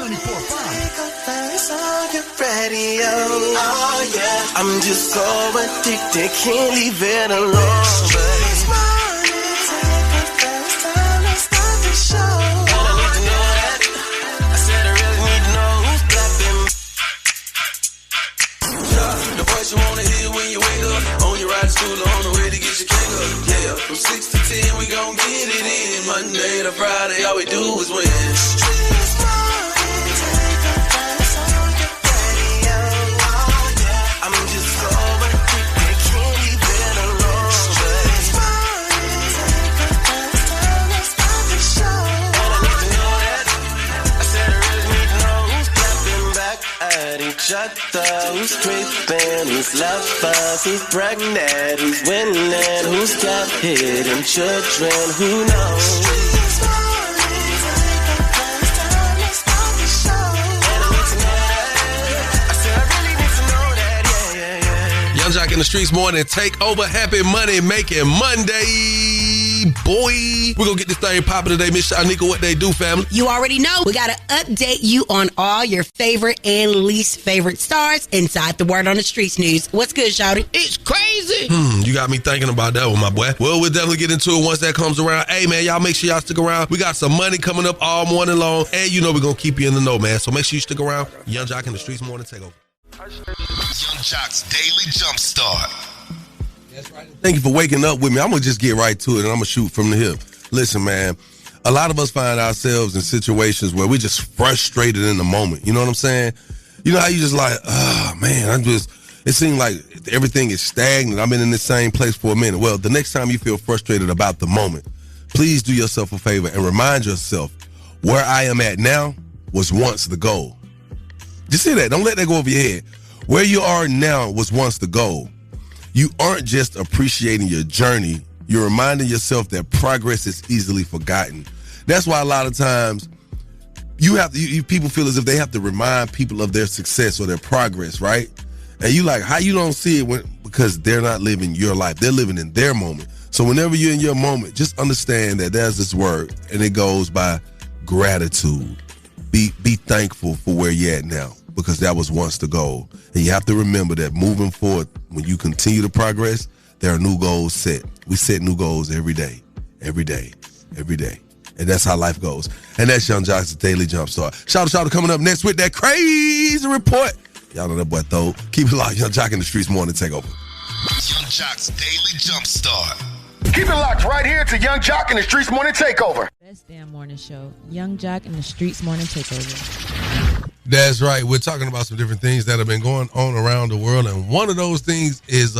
Oh yeah, I'm just so addicted, can't leave it alone. Streetz morning, take the first time, let's start the show. And I need to know that. I said I really need to know who's clapping. Yeah, the voice you wanna hear when you wake up, on your ride to school or on the way to get your cake up. Yeah, from 6 to 10 we gon' get it in. Monday to Friday, all we do is win. Streetz morning, take the first time, get radio. Oh yeah, I'm just so addicted, can't leave it alone. Streetz morning, take the first time, let's start the show. And I need to know that. I said I really need to know who's clapping back at each other, who's creeping, who's lovers, who's pregnant, who's winning, who's got hidden children, who knows? Streetz morning, take the first time, let's start the show. And I need to know that. I said I really need to know that, yeah. Young Jock in the Streetz morning, Takeover, happy Money Makin Monday, boy. We're going to get this thing popping today. Miss Shanika, what they do, family? You already know. We got to update you on all your favorite and least favorite stars inside the Word on the Streets news. What's good, Shawty? It's crazy. You got me thinking about that one, my boy. Well, we'll definitely get into it once that comes around. Hey, man, y'all make sure y'all stick around. We got some money coming up all morning long, and you know we're going to keep you in the know, man. So make sure you stick around. Young Jock in the Streetz morning, Takeover. Young Jock's Daily Jumpstart. That's right. Thank you for waking up with me. I'm going to just get right to it, and I'm going to shoot from the hip. Listen, man, a lot of us find ourselves in situations where we're just frustrated in the moment. You know what I'm saying? You know how you just like, oh, man, it seems like everything is stagnant. I've been in the same place for a minute. Well, the next time you feel frustrated about the moment, please do yourself a favor and remind yourself where I am at now was once the goal. Just say that. Don't let that go over your head. Where you are now was once the goal. You aren't just appreciating your journey. You're reminding yourself that progress is easily forgotten. That's why a lot of times people feel as if they have to remind people of their success or their progress, right? And you like, how you don't see it because they're not living your life. They're living in their moment. So whenever you're in your moment, just understand that there's this word, and it goes by gratitude. Be thankful for where you're at now, because that was once the goal. And you have to remember that moving forward, when you continue to progress, there are new goals set. We set new goals every day. And that's how life goes. And that's Young Jock's Daily Jumpstart. Shout out coming up next with that crazy report. Y'all know that boy though. Keep it locked. Young Jock in the Streetz morning, Takeover. Young Jock's Daily Jumpstart. Keep it locked right here to Young Jock in the Streetz morning takeover. Best damn morning show. Young Jock in the Streetz morning takeover. That's right. We're talking about some different things that have been going on around the world, and one of those things is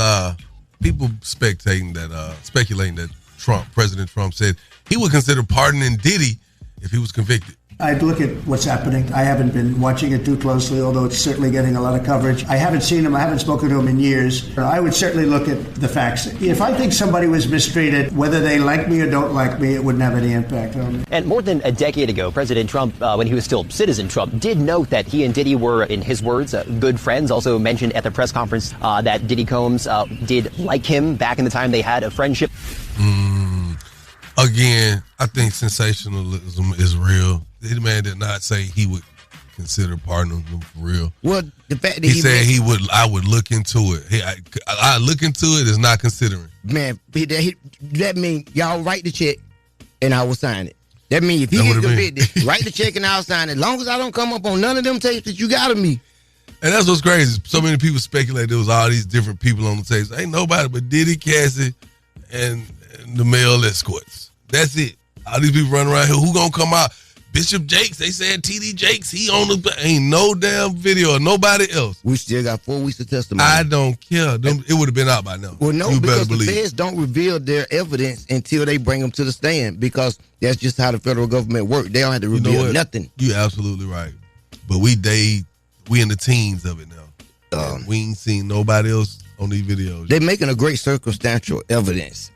people speculating that President Trump said he would consider pardoning Diddy if he was convicted. I'd look at what's happening. I haven't been watching it too closely, although it's certainly getting a lot of coverage. I haven't seen him. I haven't spoken to him in years. I would certainly look at the facts. If I think somebody was mistreated, whether they like me or don't like me, it wouldn't have any impact on me. And more than a decade ago, President Trump, when he was still Citizen Trump, did note that he and Diddy were, in his words, good friends. Also mentioned at the press conference that Diddy Combs did like him back in the time they had a friendship. Again, I think sensationalism is real. The man did not say he would consider pardoning him for real. Well, the fact that he said I would look into it. I look into it is not considering. Man, that means y'all write the check and I will sign it. That means if he gets convicted, write the check and I'll sign it. As long as I don't come up on none of them tapes that you got of me. And that's what's crazy. So many people speculate there was all these different people on the tapes. Ain't nobody but Diddy, Cassie, and the male escorts. That's it. All these people running around here. Who gonna come out? Bishop Jakes. They said TD Jakes. He on the. Ain't no damn video or nobody else. We still got 4 weeks of testimony. I don't care. It would have been out by now. Well, no, because the feds don't reveal their evidence until they bring them to the stand, because that's just how the federal government works. They don't have to reveal nothing. You're absolutely right. But we in the teens of it now. We ain't seen nobody else on these videos. They're making a great circumstantial evidence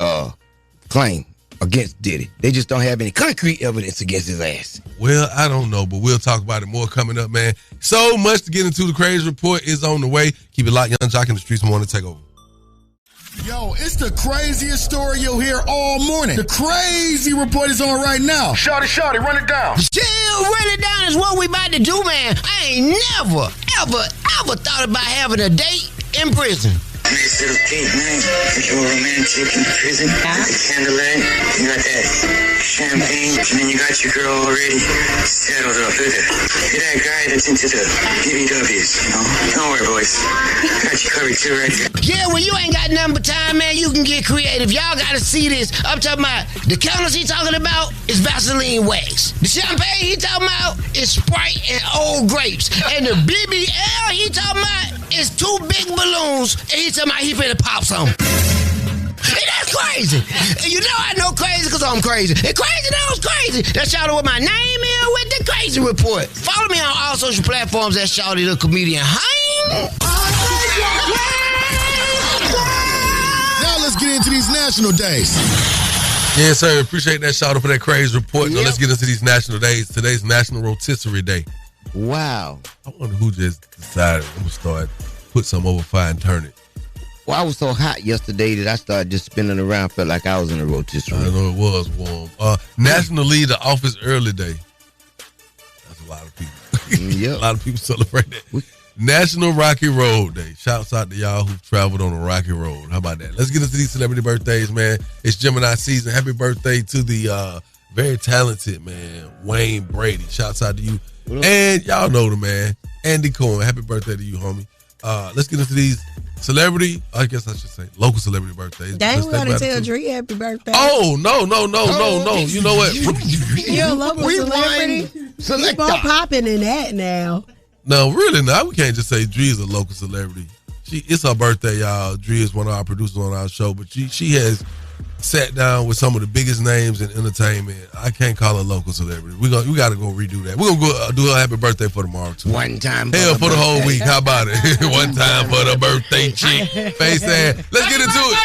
claim against Diddy. They just don't have any concrete evidence against his ass. Well, I don't know, but we'll talk about it more coming up, man. So much to get into. The crazy report is on the way. Keep it locked. Young Jock in the Streetz morning takeover. Yo, it's the craziest story you'll hear all morning. The crazy report is on right now. Shawty, run it down. Chill, run it down is what we about to do, man. I ain't never, ever thought about having a date in prison. Nice little date night. If you're romantic in prison, the candlelight, you got that champagne, and then you got your girl already settled up. Look at that guy that's into the BBWs, you know? Don't worry, boys. Got you covered too right here. Yeah, well, you ain't got nothing but time, man. You can get creative. Y'all gotta see this. I'm talking about the candles he talking about is Vaseline wax. The champagne he talking about is Sprite and old grapes. And the BBL he talking about is 2 big balloons. And he talking about he finna pop some. Hey, that's crazy. And you know I know crazy because I'm crazy. And crazy knows crazy. That's Shawty what my name is with the Crazy Report. Follow me on all social platforms at Shawty the Comedian. Now let's get into these national days. Yes, sir. Appreciate that shout out for that Crazy Report. Now let's get into these national days. Today's National Rotisserie Day. Wow. I wonder who just decided I'm going to start put some over fire and turn it. Well, I was so hot yesterday that I started just spinning around. Felt like I was in a rotisserie. I know it was warm. National Leave the Office Early Day. That's a lot of people. Yep. A lot of people celebrate that. National Rocky Road Day. Shouts out to y'all who've traveled on a rocky road. How about that? Let's get into these celebrity birthdays, man. It's Gemini season. Happy birthday to the very talented man, Wayne Brady. Shouts out to you. And y'all know the man, Andy Cohen. Happy birthday to you, homie. Let's get into these celebrity, I guess I should say, local celebrity birthdays. Dang, we gotta tell Dree happy birthday. Oh, no. You know what? You're a local celebrity? Keep on popping in that now. No, really not. We can't just say Dree is a local celebrity. It's her birthday, y'all. Dree is one of our producers on our show, but she has sat down with some of the biggest names in entertainment. I can't call her a local celebrity. We got to go redo that. We're going to go do her happy birthday for tomorrow, too. One time for the whole week. How about it? One time for the birthday chick. Face ass. Let's get into it.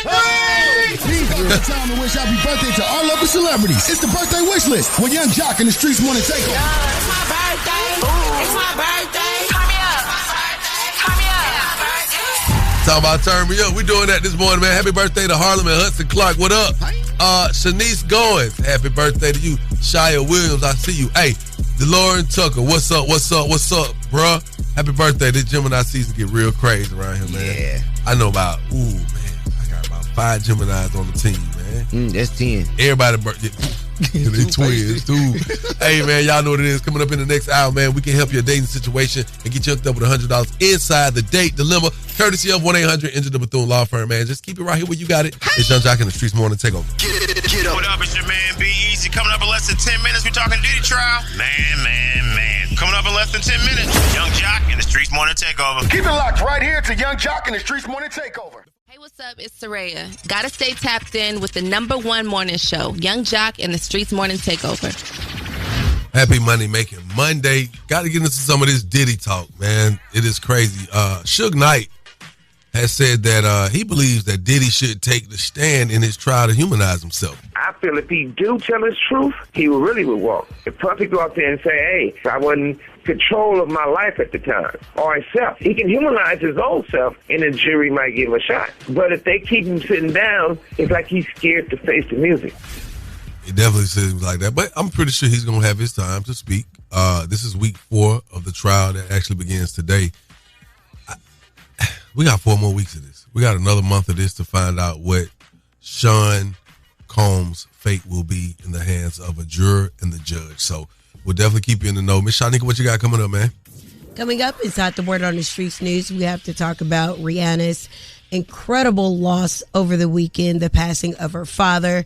It's time to wish happy birthday to our local celebrities. It's the birthday wish list with Young Jock and the Streetz Morning Takeover. It's my birthday. It's my birthday. Turn me up. Turn me up. Talking about turn me up. We doing that this morning, man. Happy birthday to Harlem and Hudson Clark. What up? Shanice Goins. Happy birthday to you. Shia Williams, I see you. Hey, DeLorean Tucker. What's up, bruh? Happy birthday. This Gemini season get real crazy around here, man. Yeah. I know about, I got about 5 Geminis on the team, man. That's 10. Everybody birthday. They twins, too. Hey, man, y'all know what it is. Coming up in the next hour, man, we can help your dating situation and get you hooked up with $100 inside the date dilemma, courtesy of 1-800-ENGINE Bethune Law Firm, man. Just keep it right here where you got it. It's Young Jock and the Streetz Morning Takeover. Get up. What up, it's your man, Be Easy. Coming up in less than 10 minutes, we're talking Diddy trial. Man. Coming up in less than 10 minutes, Young Jock and the Streetz Morning Takeover. Keep it locked right here to Young Jock and the Streetz Morning Takeover. Hey, what's up? It's Saraya. Gotta stay tapped in with the #1 morning show, Young Jock and the Streetz Morning Takeover. Happy Money Makin Monday. Got to get into some of this Diddy talk, man. It is crazy. Suge Knight has said that he believes that Diddy should take the stand in his trial to humanize himself. I feel if he do tell his truth, he really would walk. If Puffy go out there and say, hey, I wasn't control of my life at the time, or himself, he can humanize his own self, and the jury might give him a shot. But if they keep him sitting down, it's like he's scared to face the music. It definitely seems like that, but I'm pretty sure he's going to have his time to speak. This is week 4 of the trial that actually begins today. We got 4 more weeks of this. We got another month of this to find out what Sean Combs' fate will be in the hands of a juror and the judge. So we'll definitely keep you in the know. Miss Shanika, what you got coming up, man? Coming up inside the Word on the Streets news, we have to talk about Rihanna's incredible loss over the weekend, the passing of her father.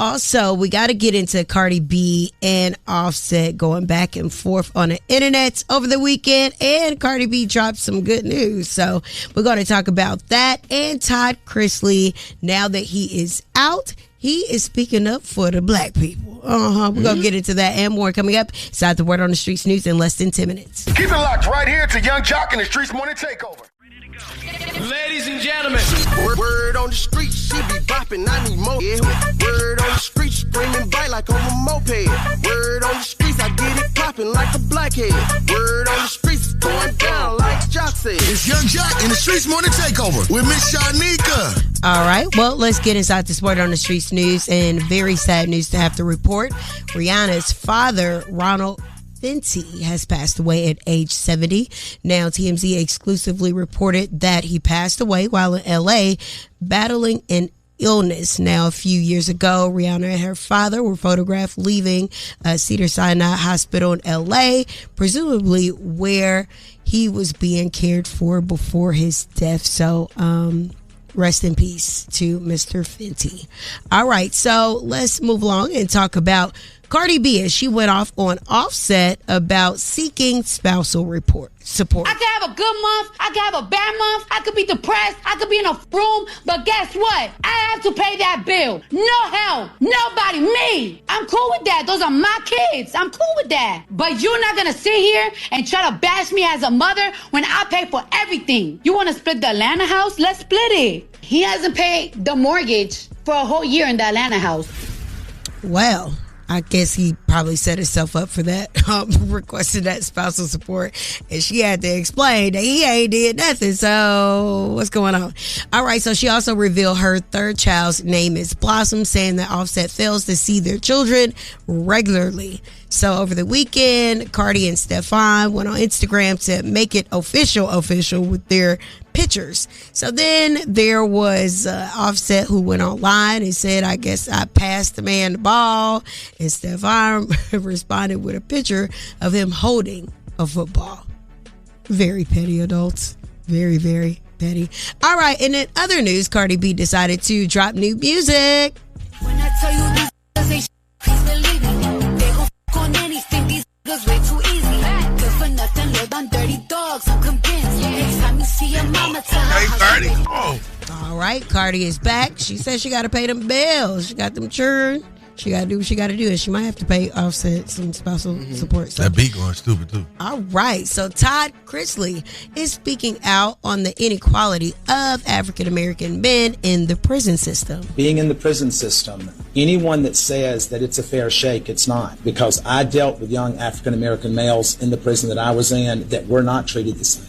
Also, we got to get into Cardi B and Offset going back and forth on the internet over the weekend, and Cardi B dropped some good news. So we're going to talk about that. And Todd Chrisley, now that he is out, he is speaking up for the black people. We're going to get into that and more coming up inside the Word on the Streets news in less than 10 minutes. Keep it locked right here to Young Jock and the Streetz Morning Takeover. Ladies and gentlemen, word on the street, she be bopping, I need more. Yeah. Word on the street, screaming bite like on a moped. Word on the streets, I get it popping like a blackhead. Word on the streets, going down like Josh. boxing. It's Young Jock in the Streetz Morning Takeover with Miss Shanika. All right, well, let's get inside the sport on the Streetz news, and very sad news to have to report. Rihanna's father, Ronald Fenty, has passed away at age 70. Now, TMZ exclusively reported that he passed away while in LA battling an illness. Now, a few years ago, Rihanna and her father were photographed leaving Cedars-Sinai Hospital in LA, presumably where he was being cared for before his death. So, rest in peace to Mr. Fenty. All right, so let's move along and talk about Cardi B, as she went off on Offset about seeking spousal support. I could have a good month, I could have a bad month, I could be depressed, I could be in a room, but guess what? I have to pay that bill. No help, nobody, me. I'm cool with that. Those are my kids. I'm cool with that. But you're not gonna sit here and try to bash me as a mother when I pay for everything. You wanna split the Atlanta house? Let's split it. He hasn't paid the mortgage for a whole year in the Atlanta house. Well, I guess he probably set himself up for that, requested that spousal support, and she had to explain that he ain't did nothing. So what's going on? All right, so she also revealed her third child's name is Blossom, saying that Offset fails to see their children regularly. So over the weekend, Cardi and Stefan went on Instagram to make it official with their pictures. So then there was Offset, who went online and said, I guess I passed the man the ball. And Stefan responded with a picture of him holding a football. Very petty adults. Very, very petty. All right, and in other news, Cardi B decided to drop new music. When I tell you these ain't please believe me. They gon' on anything, these niggas way too easy. Good for nothing, live on dirty dogs, I'm convinced. Next time you see your mama, tell her. Hey, Cardi, come on. All right, Cardi is back. She said she got to pay them bills. She got them churn. She got to do what she got to do, and she might have to pay Offset some spousal support. So. That beat going stupid, too. All right, so Todd Chrisley is speaking out on the inequality of African-American men in the prison system. Being in the prison system, anyone that says that it's a fair shake, it's not. Because I dealt with young African-American males in the prison that I was in that were not treated the same.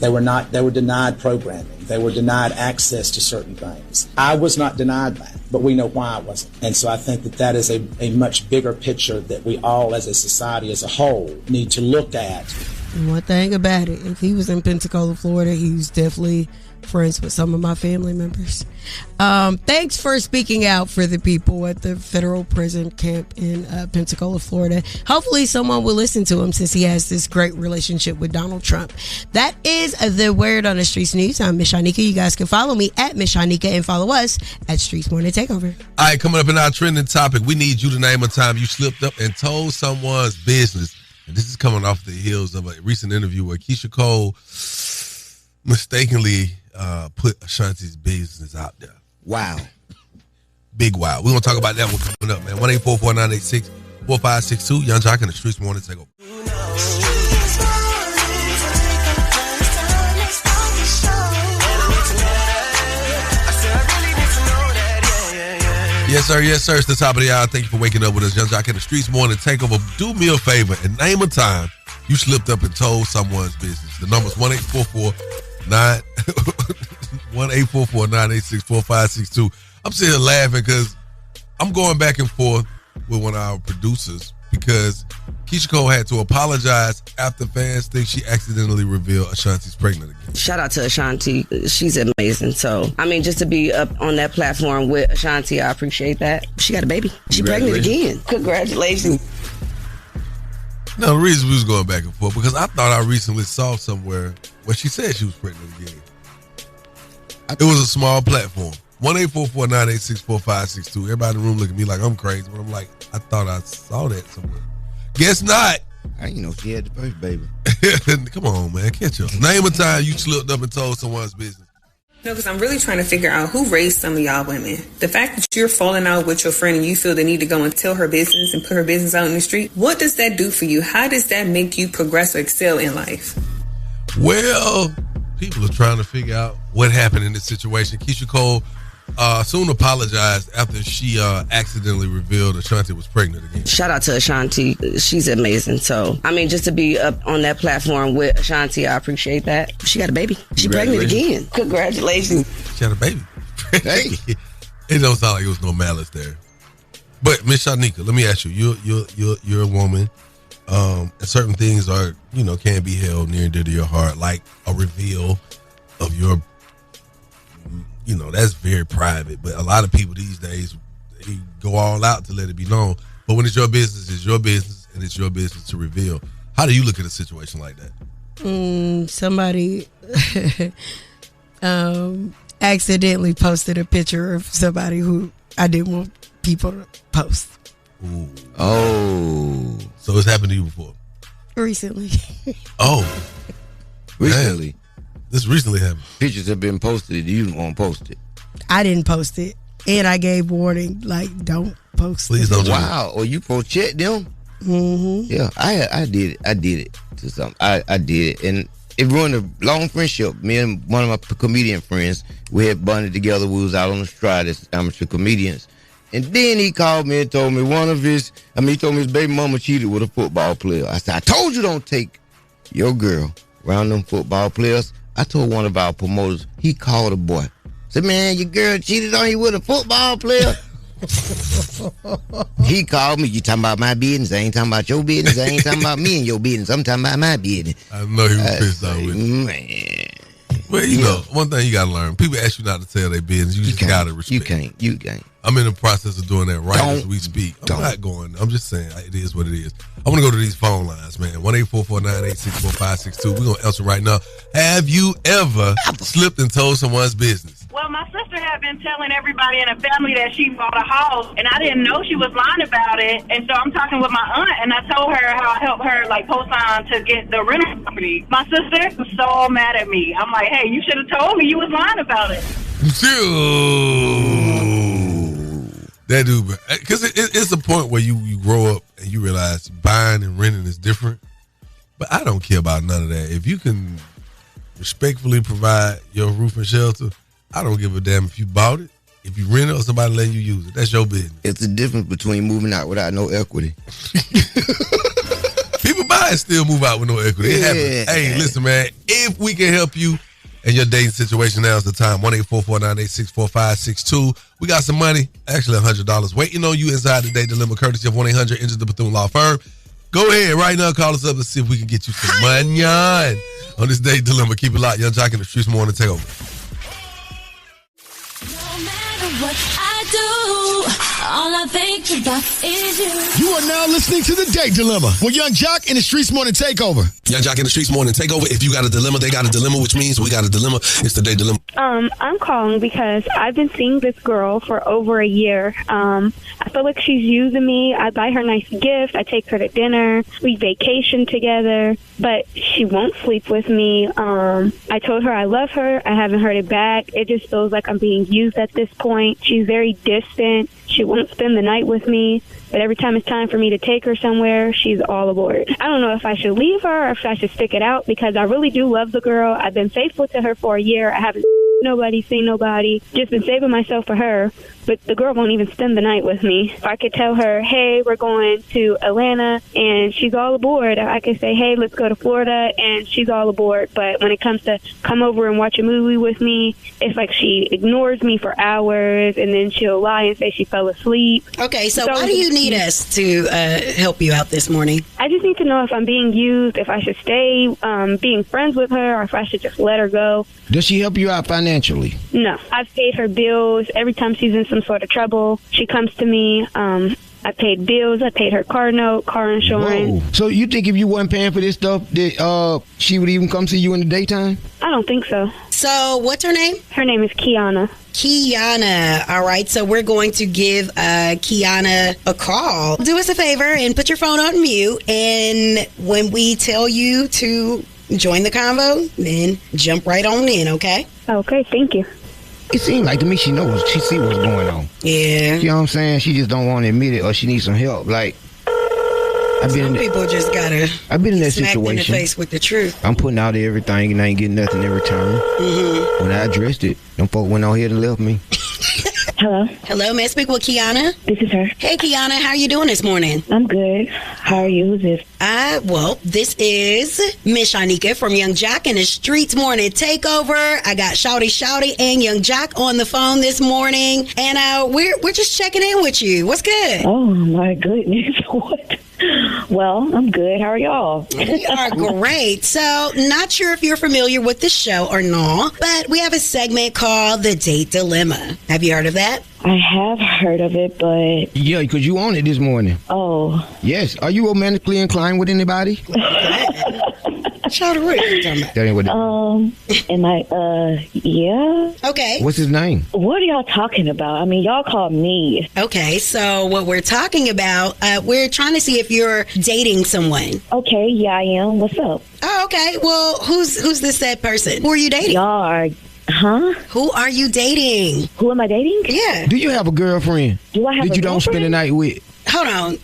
They were denied programming. They were denied access to certain things. I was not denied that, but we know why I wasn't. And so I think that is a much bigger picture that we all as a society as a whole need to look at. One thing about it, if he was in Pensacola, Florida, he was definitely friends with some of my family members. Thanks for speaking out for the people at the federal prison camp in Pensacola, Florida. Hopefully someone will listen to him since he has this great relationship with Donald Trump. That is the word on the Streetz News. I'm Miss Shanika. You guys can follow me at Miss Shanika and follow us at Streetz Morning Takeover. All right, coming up in our trending topic, we need you to name a time you slipped up and told someone's business. And this is coming off the heels of a recent interview where Keisha Cole mistakenly put Ashanti's business out there. Wow. Big wow. We're going to talk about that one coming up, man. 1-844-986-4562. Young Jock in the Streetz Morning Takeover. Yes, sir. Yes, sir. It's the top of the hour. Thank you for waking up with us. Young Jock in the Streetz Morning Takeover. Do me a favor and name a time you slipped up and told someone's business. The number's 1-844-986-4562. I'm sitting here laughing because I'm going back and forth with one of our producers because Keisha Cole had to apologize after fans think she accidentally revealed Ashanti's pregnant again. Shout out to Ashanti. She's amazing. So, I mean, just to be up on that platform with Ashanti, I appreciate that. She got a baby. She's pregnant again. Congratulations. No, the reason we was going back and forth because I thought I recently saw somewhere where she said she was pregnant again. It was a small platform. 1-844-986-4562. Everybody in the room looking at me like I'm crazy, but I'm like, I thought I saw that somewhere. Guess not. I didn't know she had the first baby. Come on, man. Catch up. Name a time you slipped up and told someone's business. No, because I'm really trying to figure out who raised some of y'all women. The fact that you're falling out with your friend and you feel the need to go and tell her business and put her business out in the street, what does that do for you? How does that make you progress or excel in life? Well, people are trying to figure out what happened in this situation. Keisha Cole soon apologized after she accidentally revealed Ashanti was pregnant again. Shout out to Ashanti. She's amazing. So, I mean, just to be up on that platform with Ashanti, I appreciate that. She got a baby. She pregnant again. Congratulations. She had a baby. Hey. It don't sound like it was no malice there. But Miss Shanika, let me ask you. You're a woman. And certain things are, can be held near and dear to your heart, like a reveal of your, that's very private. But a lot of people these days, they go all out to let it be known. But when it's your business, and it's your business to reveal. How do you look at a situation like that? Somebody accidentally posted a picture of somebody who I didn't want people to post. Ooh. Oh. So it's happened to you before? Recently. Oh. Recently? Man, this recently happened. Pictures have been posted. You didn't want to post it. I didn't post it. And I gave warning, don't post it. Please don't do it. Wow. Or you supposed to check them? Mm-hmm. Yeah, I did it to something. I did it. And it ruined a long friendship. Me and one of my comedian friends, we had bonded together. We was out on the stride as amateur comedians. And then he called me and told me he told me his baby mama cheated with a football player. I said, I told you don't take your girl around them football players. I told one of our promoters, he called a boy. Said, man, your girl cheated on you with a football player. He called me, you talking about my business? I ain't talking about your business. I ain't talking about me and your business. I'm talking about my business. I know he was pissed off with you. Man. Well, one thing you gotta learn. People ask you not to tell their business. You just gotta respect. You can't. I'm in the process of doing that as we speak. I'm not going. I'm just saying it is what it is. I want to go to these phone lines, man. 1-844-986-4562. We're gonna answer right now. Have you ever slipped and told someone's business? Well, my sister had been telling everybody in the family that she bought a house, and I didn't know she was lying about it. And so I'm talking with my aunt, and I told her how I helped her post on to get the rental property. My sister was so mad at me. I'm like, hey, you should have told me you was lying about it. That dude, because it's a point where you grow up and you realize buying and renting is different. But I don't care about none of that. If you can respectfully provide your roof and shelter, I don't give a damn if you bought it. If you rent it or somebody letting you use it, that's your business. It's the difference between moving out without no equity. People buy and still move out with no equity. It happens. Hey, listen, man, if we can help you in your dating situation, now's the time. 1-844-986-4562. We got some money, actually $100, waiting on you inside the Day Dilemma, courtesy of 1-800 Enter the Bethune Law Firm. Go ahead right now, call us up and see if we can get you some money on this Day Dilemma. Keep it locked. Young Jock in the Streetz Morning Takeover. What I do, all I think about is you. You are now listening to The Day Dilemma with Young Jock and the Streetz Morning Takeover. Young Jock in the Streetz Morning Takeover. If you got a dilemma, they got a dilemma, which means we got a dilemma. It's the Day Dilemma. I'm calling because I've been seeing this girl for over a year. I feel like she's using me. I buy her nice gifts. I take her to dinner. We vacation together, but she won't sleep with me. I told her I love her. I haven't heard it back. It just feels like I'm being used at this point. She's very distant. She won't spend the night with me, but every time it's time for me to take her somewhere, she's all aboard. I don't know if I should leave her or if I should stick it out because I really do love the girl. I've been faithful to her for a year. I haven't seen nobody, just been saving myself for her, but the girl won't even spend the night with me. If I could tell her, hey, we're going to Atlanta, and she's all aboard. I could say, hey, let's go to Florida, and she's all aboard. But when it comes to come over and watch a movie with me, it's like she ignores me for hours, and then she'll lie and say she fell asleep. Okay, so why do you need us to help you out this morning? I just need to know if I'm being used, if I should stay being friends with her, or if I should just let her go. Does she help you out financially? No. I've paid her bills. Every time she's in some sort of trouble, she comes to me. I paid bills. I paid her car note, car insurance. Whoa. So you think if you wasn't paying for this stuff, that she would even come see you in the daytime? I don't think so. So what's her name? Her name is Kianna. Kianna. All right. So we're going to give Kianna a call. Do us a favor and put your phone on mute. And when we tell you to join the convo, then jump right on in, okay? Okay, thank you. It seems like to me she knows, she see what's going on. Yeah. You know what I'm saying? She just don't want to admit it or she needs some help. Like, Some people just gotta I've been in that smack situation. in the face with the truth. I'm putting out everything and I ain't getting nothing in return. Mm-hmm. When I addressed it, them folk went on here and left me. Hello. Hello, may I speak with Kianna? This is her. Hey, Kianna, how are you doing this morning? I'm good. How are you? Who's this? Well, this is Miss Shanika from Young Jock and the Streetz Morning Takeover. I got Shouty and Young Jock on the phone this morning, and we're just checking in with you. What's good? Oh my goodness, what? Well, I'm good. How are y'all? We are great. So, not sure if you're familiar with the show or not, but we have a segment called The Date Dilemma. Have you heard of that? I have heard of it, but... Yeah, because you on it this morning. Oh. Yes. Are you romantically inclined with anybody? Shout out, what are you talking about? That ain't what am I, yeah. Okay. What's his name? What are y'all talking about? I mean, y'all called me. Okay, so what we're talking about, we're trying to see if you're dating someone. Okay, yeah, I am. What's up? Oh, okay. Well, who's this said person? Who are you dating? Y'all are... Huh? Who are you dating? Who am I dating? Yeah. Do you have a girlfriend? Do I have that a you don't spend the night with? Hold on.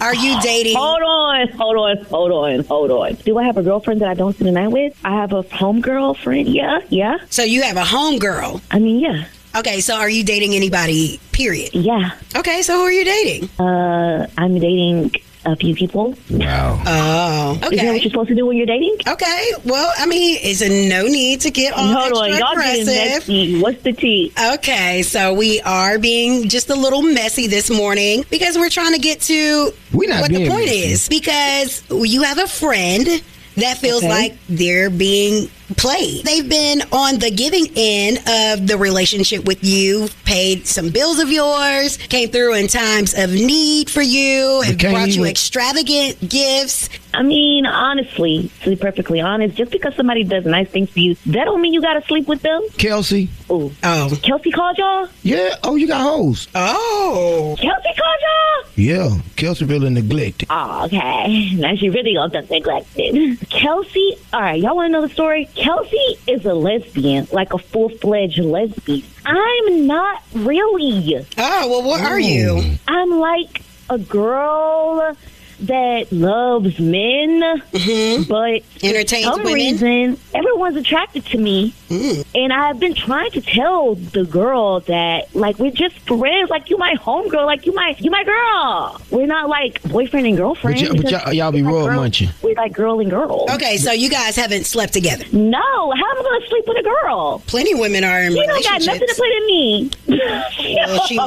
Are you dating? Hold on. Do I have a girlfriend that I don't spend the night with? I have a homegirl friend. Yeah. So you have a homegirl? I mean, yeah. Okay, so are you dating anybody, period? Yeah. Okay, so who are you dating? I'm dating a few people. Wow. Oh, okay. Is that what you're supposed to do when you're dating? Okay. Well, I mean, it's no need to get all Hold on, y'all aggressive. getting messy. What's the tea? Okay, so we are being just a little messy this morning because we're trying to get to what the point is. Because you have a friend that feels like they're being played. They've been on the giving end of the relationship with you, paid some bills of yours, came through in times of need for you, and brought you extravagant gifts. I mean, honestly, to be perfectly honest, just because somebody does nice things for you, that don't mean you gotta sleep with them. Kelsey. Oh. Kelsey called y'all? Yeah. Oh, you got hoes. Oh. Kelsey called y'all? Yeah. Kelsey feeling neglected. Oh, okay. Now she really gonna get neglected. Kelsey, all right, y'all wanna know the story? Kelsey is a lesbian, like a full-fledged lesbian. I'm not really. Oh, well, what are you? I'm like a girl that loves men, but entertains for some women. reason, everyone's attracted to me. And I've been trying to tell the girl that, like, we're just friends. Like, you my homegirl. Like, you my girl. We're not like boyfriend and girlfriend. But y'all be royal munching. We're like girl and girl. Okay, so you guys haven't slept together. No, how am I going to sleep with a girl? Plenty of women are in she relationships. She don't got nothing to put in me.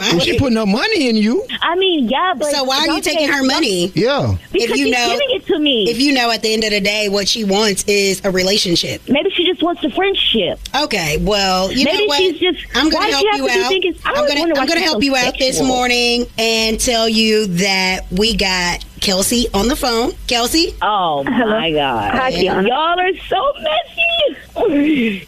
Well, she putting her money in you. I mean, yeah, but so why are you taking her money? Yeah, because she's giving it to me. If you know at the end of the day what she wants is a relationship. Maybe she just wants a friendship. Okay, well, you know what? She's just, I'm going to help you out. I'm going to help you out this morning and tell you that we got Kelsey on the phone. Kelsey? Oh, my God. Hi, Kianna. Y'all are so messy.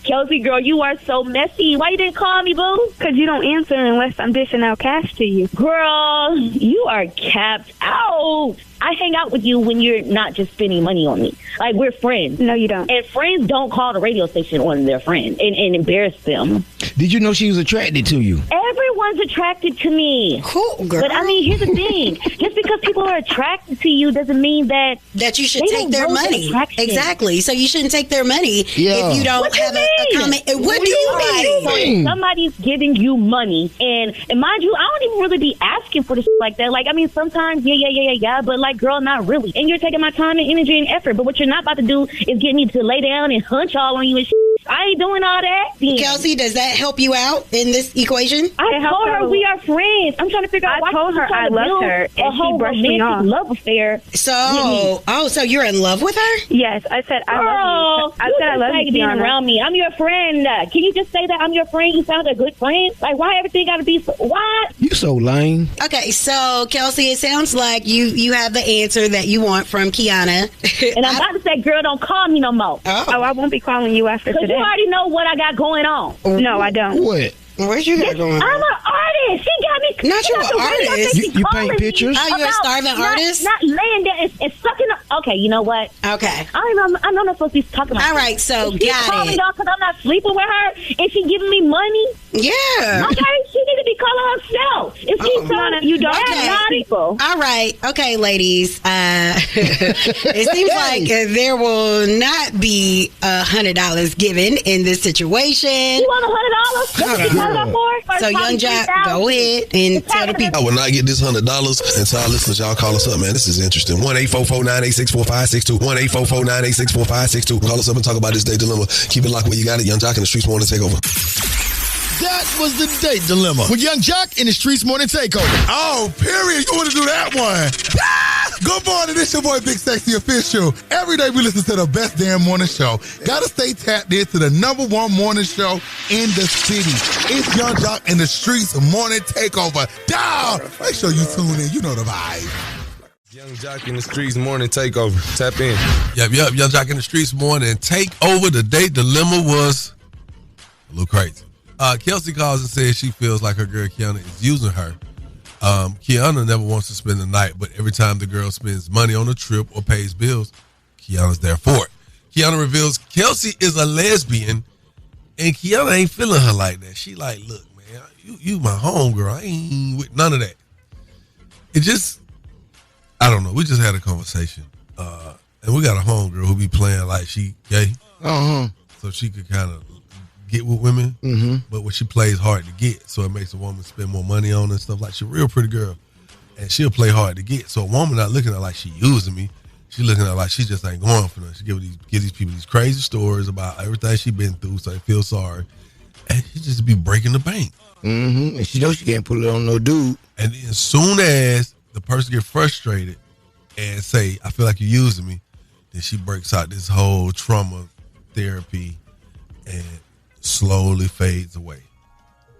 Kelsey, girl, you are so messy. Why you didn't call me, boo? Because you don't answer unless I'm dishing out cash to you. Girl, you are capped out. I hang out with you when you're not just spending money on me. Like, we're friends. No, you don't. And friends don't call the radio station on their friend and embarrass them. Did you know she was attracted to you? Everyone's attracted to me. Cool, girl. But, I mean, here's the thing. Just because people are attracted to you doesn't mean that you should take their money. Exactly. So you shouldn't take their money if you don't have a comment. What do you mean? So somebody's giving you money. And mind you, I don't even really be asking for the shit like that. Like, I mean, sometimes, yeah. But, like, girl, not really. And you're taking my time and energy and effort. But what you're not about to do is get me to lay down and hunch all on you and shit. I ain't doing all that. Kelsey, does that help you out in this equation? I told her we are friends. I'm trying to figure out why I told her I loved her, and she brushed me off. Love affair. So, so you're in love with her? Yes, I said I love you. I said I love you, being Kianna. around me. I'm your friend. Can you just say that I'm your friend? You sound a good friend. Like, why everything got to be what? You so lame. Okay, so Kelsey, it sounds like you have the answer that you want from Kianna. And I'm about to say, girl, don't call me no more. Oh, I won't be calling you after today. You already know what I got going on. No, I don't. What? Where's you got going on? I'm an artist. She got me. Not you an artist. You paint pictures? Oh, you're a starving artist? Not laying there and sucking up. Okay, you know what? Okay. I'm not supposed to be talking about all right, so got it. She's calling y'all because I'm not sleeping with her and she giving me money. Yeah. Okay, she need to be she calling herself? If she's trying to, you don't have people. All right. Okay, ladies. It seems like there will not be $100 given in this situation. You want $100? What you call that for? So, Young Jock, go ahead and tell the people. I will not get this $100. And to our listeners, y'all call us up, man. This is interesting. 1-844-986-4562. 1-844-986-4562. Call us up and talk about this day dilemma. Keep it locked where you got it. Young Jock in the Streetz Morning Takeover. That was the date dilemma with Young Jock in the Streetz Morning Takeover. Oh, period. You want to do that one? Good morning. This your boy, Big Sexy Official. Every day we listen to the best damn morning show. Gotta stay tapped into the #1 morning show in the city. It's Young Jock in the Streetz Morning Takeover. Down. Make sure you tune in. You know the vibe. Young Jock in the Streetz Morning Takeover. Tap in. Yep. Young Jock in the Streetz Morning Takeover. The date dilemma was a little crazy. Kelsey calls and says she feels like her girl Kianna is using her. Kianna never wants to spend the night, but every time the girl spends money on a trip or pays bills, Kianna's there for it. Kianna reveals Kelsey is a lesbian, and Kianna ain't feeling her like that. She like, look, man, you my homegirl. I ain't with none of that. It just, I don't know. We just had a conversation, and we got a homegirl who be playing like she gay, so she could kind of get with women, but when she plays hard to get, so it makes a woman spend more money on her and stuff. Like, she's a real pretty girl, and she'll play hard to get. So a woman not looking at her like she using me, she looking at her like she just ain't going for nothing. She give these people these crazy stories about everything she been through, so they feel sorry, and she just be breaking the bank. And she knows she can't put it on no dude. And then as soon as the person get frustrated and say, I feel like you're using me, then she breaks out this whole trauma therapy and slowly fades away.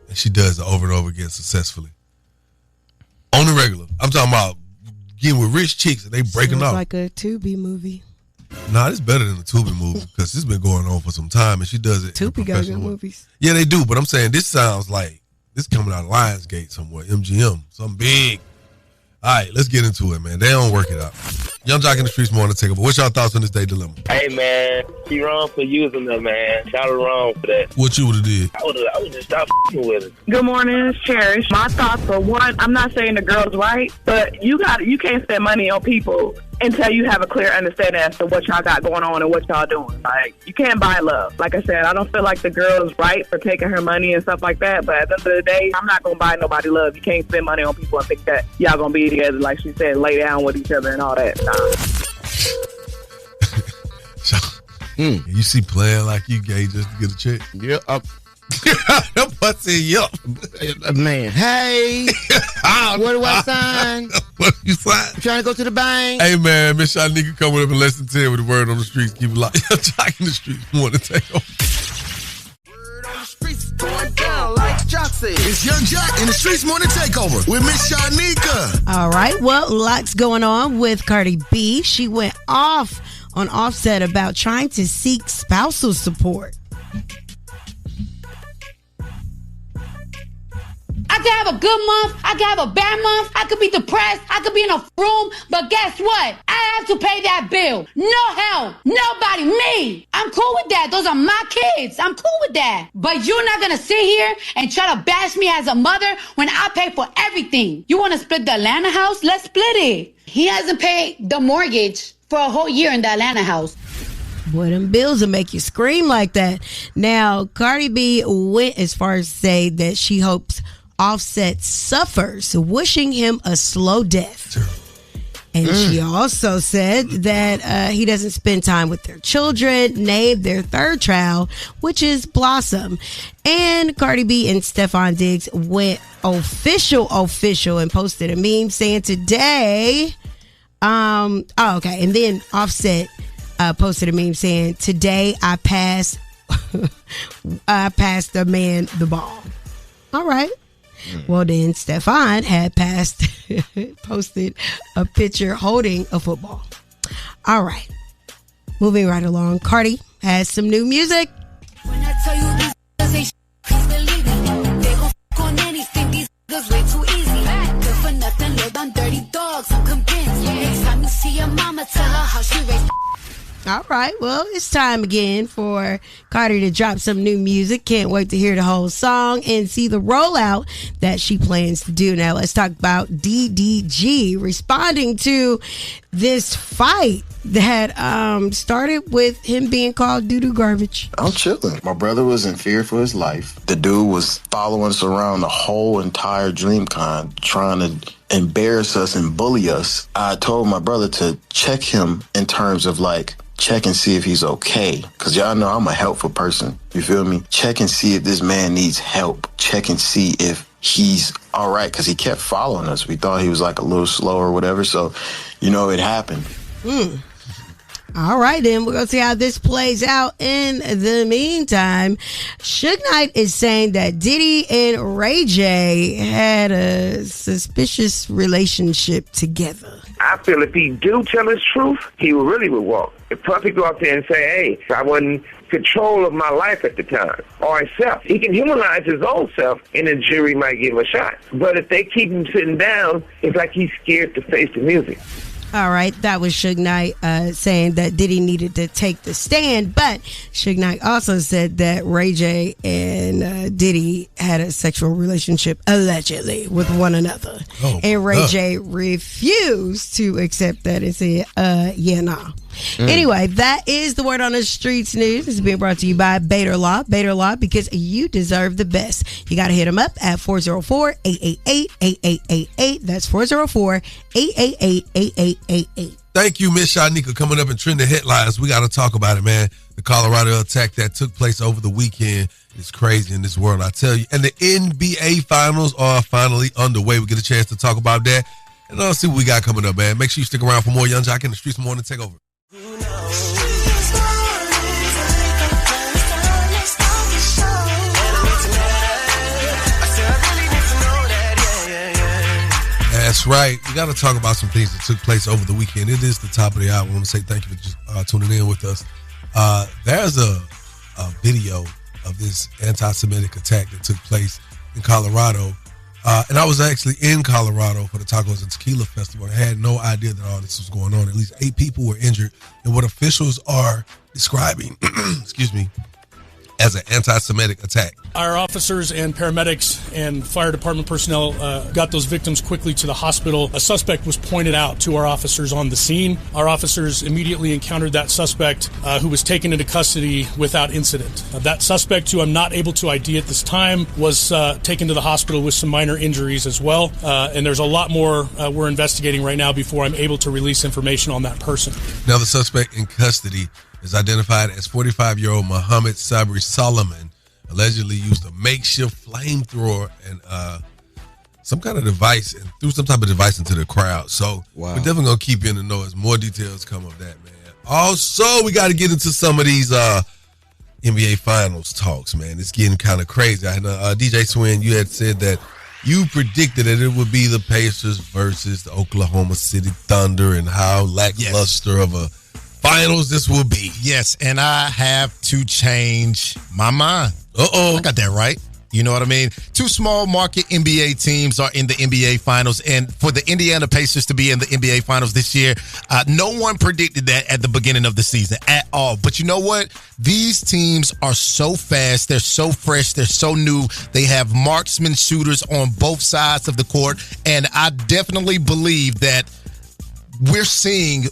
And she does it over and over again successfully. On the regular. I'm talking about getting with rich chicks and they breaking Sounds off. like a Tubi movie. Nah, it's better than the Tubi movie because it's been going on for some time and she does it. Tubi got good movies. Yeah, they do, but I'm saying this sounds like this coming out of Lionsgate somewhere, MGM, something big. All right, let's get into it, man. They don't work it out. Young Jock in the Streetz Morning Takeover. What's y'all thoughts on this day dilemma? Hey, man, she wrong for using them, man. Y'all are wrong for that. What you would have did? I would have just stopped with it. Good morning, it's Cherish. My thoughts are, one, I'm not saying the girl's right, but you can't spend money on people until you have a clear understanding as to what y'all got going on and what y'all doing. Like, you can't buy love. Like I said, I don't feel like the girl is right for taking her money and stuff like that, but at the end of the day, I'm not going to buy nobody love. You can't spend money on people and think that y'all going to be together, like she said, lay down with each other and all that. You see playing like you gay just to get a check? Yeah. That pussy, yup. Man, hey, what do I sign? What do you sign? I'm trying to go to the bank. Hey, man, Miss Shanika coming up in less than 10 with the word on the streets. Keep it locked. Jock in the Streetz Morning Takeover. Word on the streets going down like Jock said. It's Young Jock in the Streetz Morning Takeover with Miss Shanika. All right, well, lots going on with Cardi B. She went off on Offset about trying to seek spousal support. I could have a good month, I could have a bad month, I could be depressed, I could be in a room, but guess what? I have to pay that bill. No help, nobody, me. I'm cool with that. Those are my kids. I'm cool with that. But you're not gonna sit here and try to bash me as a mother when I pay for everything. You wanna split the Atlanta house? Let's split it. He hasn't paid the mortgage for a whole year in the Atlanta house. Boy, them bills will make you scream like that. Now, Cardi B went as far as to say that she hopes Offset suffers, wishing him a slow death. And she also said that he doesn't spend time with their children, named their third child, which is Blossom. And Cardi B and Stefan Diggs went official and posted a meme saying today, okay. And then Offset posted a meme saying, today I passed the man the ball. All right. Well, then Stefan had posted a picture holding a football. All right. Moving right along. Cardi has some new music. When I tell you these niggas ain't please believe it. They gon' f*** on anything. These niggas way too easy. Good for nothing, live on dirty dogs. I'm convinced. Next time you see your mama, tell her how she raised. All right. Well, it's time again for Cardi to drop some new music. Can't wait to hear the whole song and see the rollout that she plans to do. Now, let's talk about DDG responding to this fight that started with him being called doo-doo garbage. I'm chilling. My brother was in fear for his life. The dude was following us around the whole entire DreamCon, trying to embarrass us and bully us. I told my brother to check him in terms of check and see if he's okay. Because y'all know I'm a helpful person. You feel me? Check and see if this man needs help. Check and see if he's all right. Because he kept following us. We thought he was a little slow or whatever. So, it happened. All right, then. We're going to see how this plays out. In the meantime, Suge Knight is saying that Diddy and Ray J had a suspicious relationship together. I feel if he do tell his truth, he really would walk. If Puffy go out there and say, hey, I wasn't control of my life at the time, or himself, he can humanize his own self, and the jury might give him a shot. But if they keep him sitting down, it's like he's scared to face the music. All right, that was Suge Knight saying that Diddy needed to take the stand, but Suge Knight also said that Ray J and Diddy had a sexual relationship, allegedly, with one another. And Ray J refused to accept that and said, nah. Anyway, that is the word on the streets news. This is being brought to you by Bader Law. Bader Law, because you deserve the best. You got to hit them up at 404-888-8888. That's 404-888-8888. Thank you, Miss Shanika. Coming up in trending headlines, we got to talk about it, man. The Colorado attack that took place over the weekend is crazy in this world, I tell you. And the NBA finals are finally underway. We get a chance to talk about that. And let's see what we got coming up, man. Make sure you stick around for more Young Jock in the Streets Morning Takeover. That's right. We got to talk about some things that took place over the weekend. It is the top of the hour. I want to say thank you for just tuning in with us. There's a video of this anti-Semitic attack that took place in Colorado. And I was actually in Colorado for the Tacos and Tequila Festival. I had no idea that all this was going on. At least 8 people were injured in what officials are describing, as an anti-Semitic attack. Our officers and paramedics and fire department personnel got those victims quickly to the hospital. A suspect was pointed out to our officers on the scene. Our officers immediately encountered that suspect who was taken into custody without incident. That suspect, who I'm not able to ID at this time, was taken to the hospital with some minor injuries as well. And there's a lot more we're investigating right now before I'm able to release information on that person. Now, the suspect in custody is identified as 45-year-old Muhammad Sabri Solomon, allegedly used a makeshift flamethrower and some kind of device, and threw some type of device into the crowd. So we're definitely going to keep you in the know as more details come of that, man. Also, we got to get into some of these NBA Finals talks, man. It's getting kind of crazy. I know, DJ Swin, you had said that you predicted that it would be the Pacers versus the Oklahoma City Thunder, and how lackluster of a finals this will be. Yes, and I have to change my mind. I got that right. You know what I mean? 2 small market NBA teams are in the NBA Finals, and for the Indiana Pacers to be in the NBA Finals this year, no one predicted that at the beginning of the season at all. But you know what? These teams are so fast. They're so fresh. They're so new. They have marksman shooters on both sides of the court, and I definitely believe that we're seeing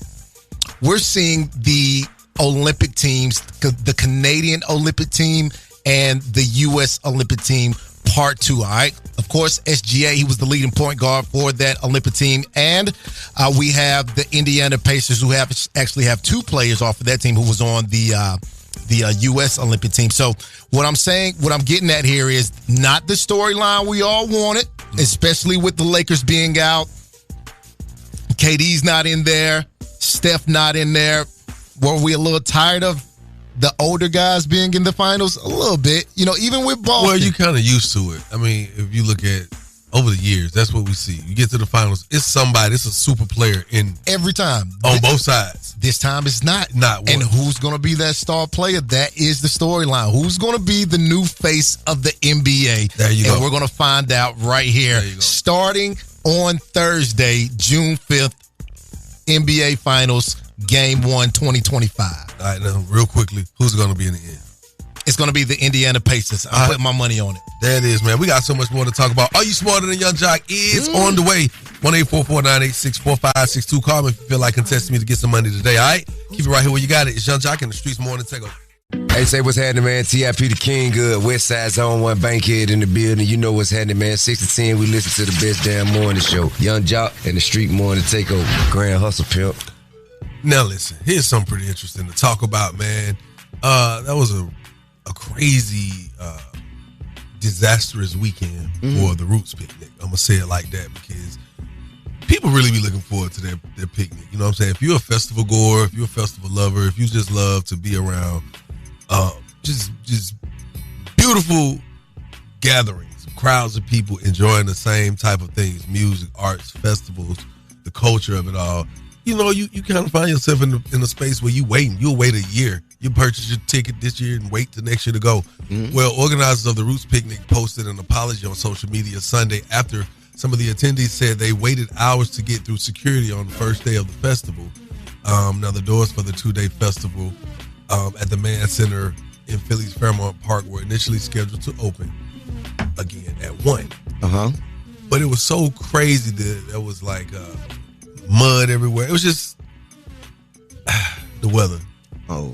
the Olympic teams, the Canadian Olympic team and the U.S. Olympic team part 2, all right? Of course, SGA, he was the leading point guard for that Olympic team. And we have the Indiana Pacers, who actually have 2 players off of that team who was on the U.S. Olympic team. So what I'm getting at here is not the storyline we all wanted, especially with the Lakers being out. KD's not in there. Steph not in there. Were we a little tired of the older guys being in the finals? A little bit. You know, even with Boston. Well, you kind of used to it. I mean, if you look at over the years, that's what we see. You get to the finals, it's a super player in every time. On both sides. This time it's not. Not one. And who's going to be that star player? That is the storyline. Who's going to be the new face of the NBA? There you go. And we're going to find out right here. Starting on Thursday, June 5th, NBA Finals. Game 1, 2025. All right, now, real quickly, who's going to be in the end? It's going to be the Indiana Pacers. I'm putting my money on it. There it is, man. We got so much more to talk about. Are You Smarter Than Young Jock is on the way. 1-844-986-4562. Call me if you feel like contesting me to get some money today, all right? Keep it right here where you got it. It's Young Jock in the Streetz Morning Takeover. Hey, say what's happening, man. TIP the King, good. West Side Zone 1 Bankhead in the building. You know what's happening, man. 6 to 10, we listen to the best damn morning show. Young Jock and the Street Morning Takeover. Grand Hustle Pimp. Now, listen, here's something pretty interesting to talk about, man. That was a crazy, disastrous weekend for the Roots picnic. I'm going to say it like that because people really be looking forward to their picnic. You know what I'm saying? If you're a festival goer, if you're a festival lover, if you just love to be around just beautiful gatherings, crowds of people enjoying the same type of things, music, arts, festivals, the culture of it all. You know, you kind of find yourself in a space where you'll wait a year. You purchase your ticket this year and wait the next year to go. Well, organizers of the Roots Picnic posted an apology on social media Sunday after some of the attendees said they waited hours to get through security on the first day of the festival. Now, the doors for the 2-day festival at the Mann Center in Philly's Fairmount Park were initially scheduled to open again at 1. But it was so crazy that there was like mud everywhere. It was just the weather.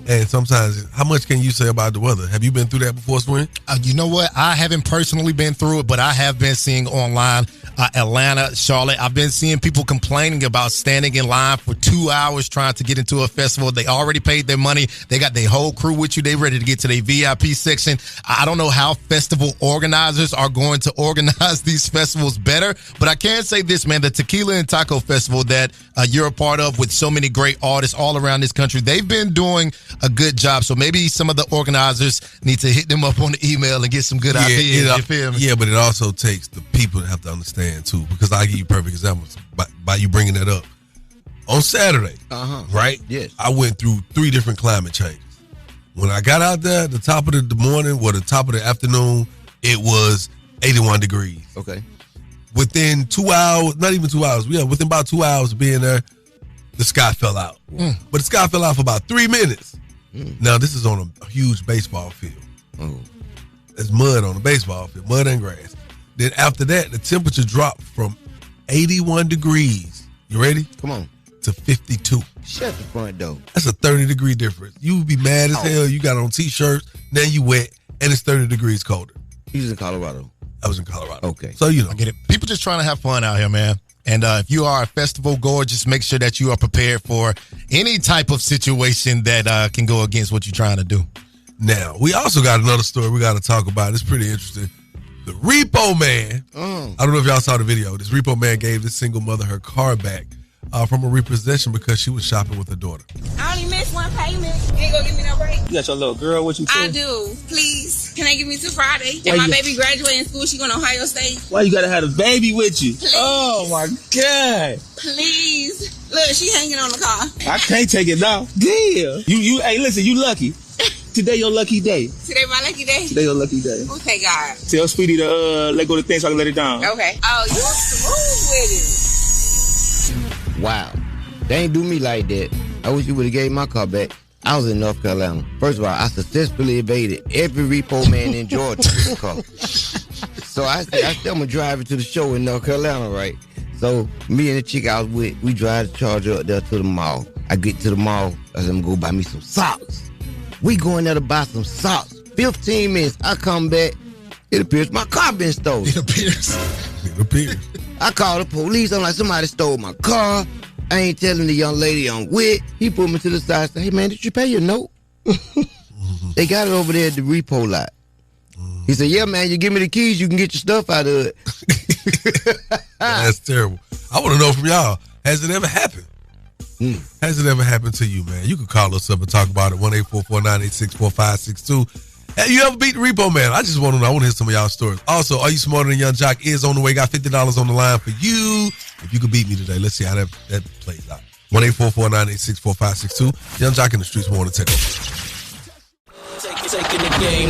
And sometimes, how much can you say about the weather? Have you been through that before, Swin? You know what? I haven't personally been through it, but I have been seeing online Atlanta, Charlotte. I've been seeing people complaining about standing in line for 2 hours trying to get into a festival. They already paid their money. They got their whole crew with you. They ready to get to their VIP section. I don't know how festival organizers are going to organize these festivals better, but I can say this, man, the Tequila and Taco Festival that you're a part of with so many great artists all around this country, they've been doing a good job. So maybe some of the organizers need to hit them up on the email and get some good ideas. You feel me? Yeah, but it also takes the people to have to understand too, because I'll give you perfect examples by you bringing that up. On Saturday, right? Yes. I went through 3 different climate changes. When I got out there, the top of the morning or the top of the afternoon, it was 81 degrees. Okay. Within 2 hours, not even 2 hours, within about 2 hours of being there, the sky fell out. But the sky fell out for about 3 minutes. Now, this is on a huge baseball field. There's mud on the baseball field, mud and grass. Then after that, the temperature dropped from 81 degrees. You ready? Come on. To 52. Shut the front door. That's a 30-degree difference. You would be mad as hell. You got on T-shirts, now you wet, and it's 30 degrees colder. You was in Colorado. I was in Colorado. Okay. So, you know. I get it. People just trying to have fun out here, man. And if you are a festival goer, just make sure that you are prepared for any type of situation that can go against what you're trying to do. Now, we also got another story we got to talk about. It's pretty interesting. The Repo Man, I don't know if y'all saw the video. This Repo Man gave this single mother her car back from a repossession because she was shopping with her daughter. I only missed one payment. You ain't gonna give me no break? You got your little girl, what you I say? do. Please. Can they give me till Friday? Why And my you- baby graduating school, she going to Ohio State. Why you gotta have a baby with you? Please. Oh my God. Please. Look, she hanging on the car. I can't take it now. Damn. You hey, listen, you lucky. Today your lucky day. Today my lucky day? Today your lucky day. Oh, thank God. Tell Speedy to let go of the thing so I can let it down. Okay. Oh, you smooth with it. Wow. They ain't do me like that. I wish you would have gave my car back. I was in North Carolina. First of all, I successfully evaded every repo man in Georgia with the car. So I said, I'm going to drive it to the show in North Carolina, right? So me and the chick I was with, we drive the Charger up there to the mall. I get to the mall. I said, I'm going to go buy me some socks. We going there to buy some socks. 15 minutes. I come back. It appears my car been stolen. It appears. I called the police. I'm like, somebody stole my car. I ain't telling the young lady I'm with. He pulled me to the side and said, hey, man, did you pay your note? They got it over there at the repo lot. He said, yeah, man, you give me the keys, you can get your stuff out of it. That's terrible. I want to know from y'all, has it ever happened? Has it ever happened to you, man? You can call us up and talk about it, 1-844-986-4562. Have you ever beat the Repo Man? I just want to know. I want to hear some of y'all stories. Also, Are You Smarter Than Young Jock is on the way. Got $50 on the line for you. If you could beat me today, let's see how that plays out. 1-844-986-4562. Young Jock in the Streetz Morning Takeover. Taking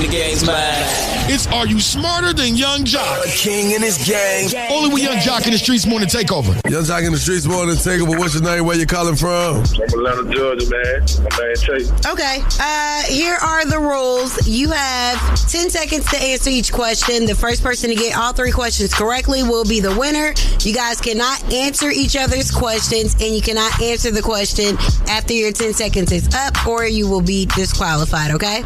the game's mine. It's Are You Smarter Than Young Jock? A king in his gang. Only with Young Jock in the Streetz Morning Takeover. Young Jock in the Streetz Morning Takeover. What's your name? Where you calling from? I'm Atlanta, Georgia, man. My man Chase. Okay. Here are the rules. You have 10 seconds to answer each question. The first person to get all 3 questions correctly will be the winner. You guys cannot answer each other's questions, and you cannot answer the question after your 10 seconds is up, or you will be disqualified, okay?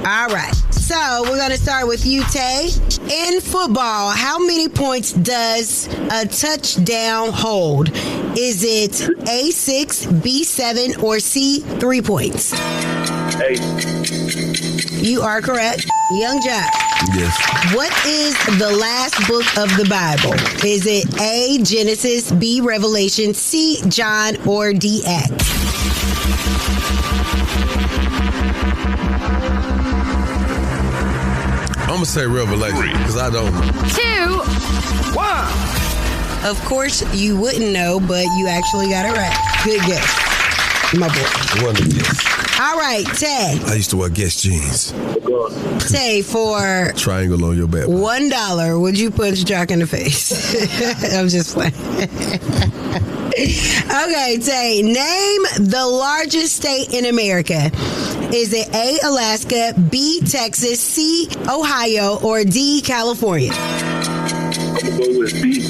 All right. So we're going to start with you, Tay. In football, how many points does a touchdown hold? Is it A6, B7, or C, 3 points? 8. You are correct. Young Jack. Yes. What is the last book of the Bible? Is it A, Genesis, B, Revelation, C, John, or D, Acts? I'm going to say Revelation because I don't know. 2, 1. Of course, you wouldn't know, but you actually got it right. Good guess, my boy. One to guess. All right, Tay. I used to wear Guess jeans. Tay, for Triangle on your back. $1, would you punch Jock in the face? I'm just playing. Okay, Tay, name the largest state in America. Is it A, Alaska, B, Texas, C, Ohio, or D, California? I'm going to go with B.